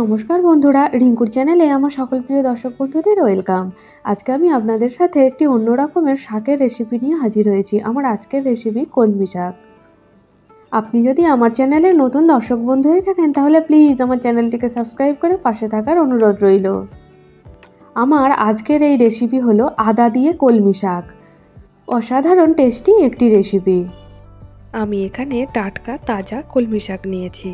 নমস্কার বন্ধুরা, রিঙ্কুর চ্যানেলে আমার সকল প্রিয় দর্শক বন্ধুদের ওয়েলকাম। আজকে আমি আপনাদের সাথে একটি অন্য রকমের শাকের রেসিপি নিয়ে হাজির হয়েছি। আমার আজকের রেসিপি কলমি শাক। আপনি যদি আমার চ্যানেলে নতুন দর্শক বন্ধু হয়ে থাকেন তাহলে প্লিজ আমার চ্যানেলটিকে সাবস্ক্রাইব করে পাশে থাকার অনুরোধ রইল। আমার আজকের এই রেসিপি হলো আদা দিয়ে কলমি শাক। অসাধারণ টেস্টি একটি রেসিপি। আমি এখানে টাটকা তাজা কলমি শাক নিয়েছি।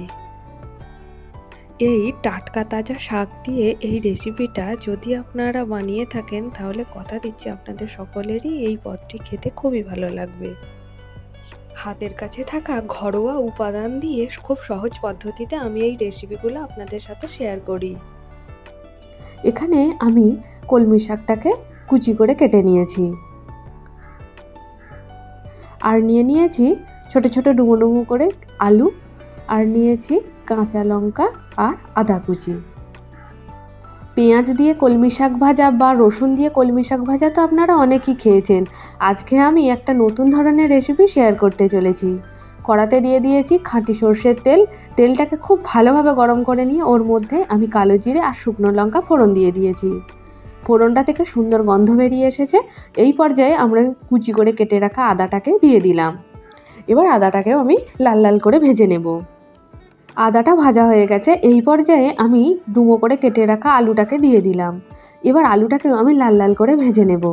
এই টাটকা তাজা শাক দিয়ে এই রেসিপিটা যদি আপনারা বানিয়ে থাকেন তাহলে কথা দিচ্ছি আপনাদের সকলেরই এই পদটি খেতে খুবই ভালো লাগবে। হাতের কাছে থাকা ঘরোয়া উপাদান দিয়ে খুব সহজ পদ্ধতিতে আমি এই রেসিপিগুলো আপনাদের সাথে শেয়ার করি। এখানে আমি কলমি শাকটাকে কুচি করে কেটে নিয়েছি, আর নিয়েছি ছোট ছোট ডুমো ডুমো করে আলু, আর নিয়েছি কাঁচা লঙ্কা আর আদা কুচি। পেঁয়াজ দিয়ে কলমি শাক ভাজা বা রসুন দিয়ে কলমি শাক ভাজা তো আপনারা অনেকেই খেয়েছেন। আজকে আমি একটা নতুন ধরনের রেসিপি শেয়ার করতে চলেছি। কড়াতে দিয়ে দিয়েছি খাঁটি সর্ষের তেল। তেলটাকে খুব ভালোভাবে গরম করে নিয়ে ওর মধ্যে আমি কালো জিরে আর শুকনো লঙ্কা ফোড়ন দিয়ে দিয়েছি। ফোড়নটা থেকে সুন্দর গন্ধ বেরিয়ে এসেছে। এই পর্যায়ে আমরা কুচি করে কেটে রাখা আদাটাকে দিয়ে দিলাম। এবার আদাটাকেও আমি লাল লাল করে ভেজে নেব। আদাটা ভাজা হয়ে গেছে। এই পর্যায়ে আমি ডুমো করে কেটে রাখা আলুটাকে দিয়ে দিলাম। এবার আলুটাকেও আমি লাল লাল করে ভেজে নেব।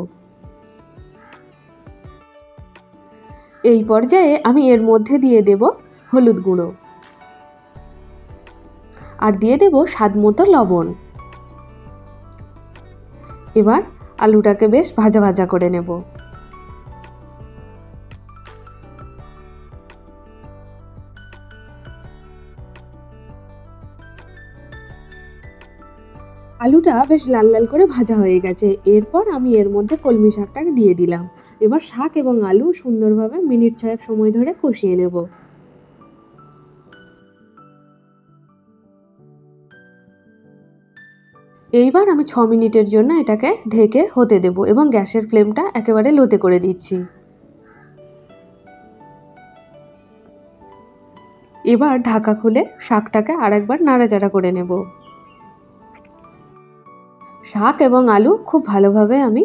এই পর্যায়ে আমি এর মধ্যে দিয়ে দেব হলুদ গুঁড়ো, আর দিয়ে দেব স্বাদ মতো লবণ। এবার আলুটাকে বেশ ভাজা ভাজা করে নেব। আলুটা বেশ লাল লাল করে ভাজা হয়ে গেছে। এরপর আমি এর মধ্যে কলমি শাকটাকে দিয়ে দিলাম। এবার শাক এবং আলু সুন্দরভাবে মিনিট 6 সময় ধরে কষিয়ে নেব। এইবার আমি 6 মিনিটের জন্য এটাকে ঢেকে হতে দেব এবং গ্যাসের ফ্লেমটা একেবারে লোতে করে দিচ্ছি। এবার ঢাকা খুলে শাকটাকে আরেকবার নাড়াচাড়া করে নেব। শাক এবং আলু খুব ভালোভাবে আমি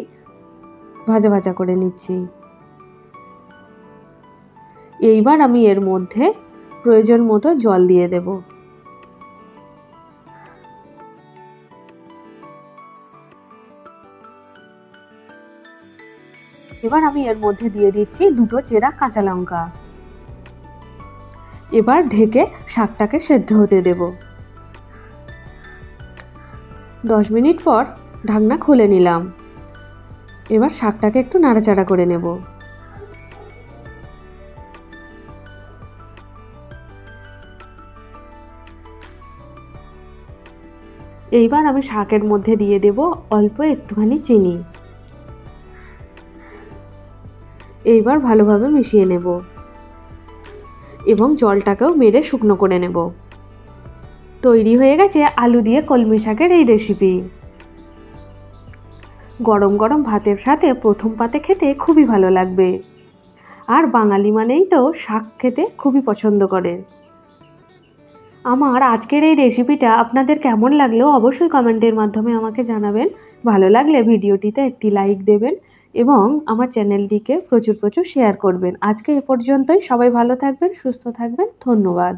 ভাজা ভাজা করে নিচ্ছি। এইবার আমি এর মধ্যে প্রয়োজন মতো জল দিয়ে দেব। এবার আমি এর মধ্যে দিয়ে দিচ্ছি 2টো চেরা কাঁচা লঙ্কা। এবার ঢেকে শাকটাকে সেদ্ধ হতে দেব। 10 মিনিট পর ঢাকনা খুলে নিলাম। এবার শাকটাকে একটু নাড়াচাড়া করে নেব। এইবার আমি শাকের মধ্যে দিয়ে দেব অল্প একটুখানি চিনি। এইবার ভালোভাবে মিশিয়ে নেব এবং জলটাকেও মেরে শুকনো করে নেব। তৈরি হয়ে গেছে আলু দিয়ে কলমি শাকের এই রেসিপি। গরম গরম ভাতের সাথে প্রথম পাতে খেতে খুবই ভালো লাগবে। আর বাঙালি মানেই তো শাক খেতে খুবই পছন্দ করে। আমার আজকের এই রেসিপিটা আপনাদের কেমন লাগলো অবশ্যই কমেন্টের মাধ্যমে আমাকে জানাবেন। ভালো লাগলে ভিডিওটিতে একটি লাইক দেবেন এবং আমার চ্যানেলটিকে প্রচুর শেয়ার করবেন। আজকে এ পর্যন্তই। সবাই ভালো থাকবেন, সুস্থ থাকবেন। ধন্যবাদ।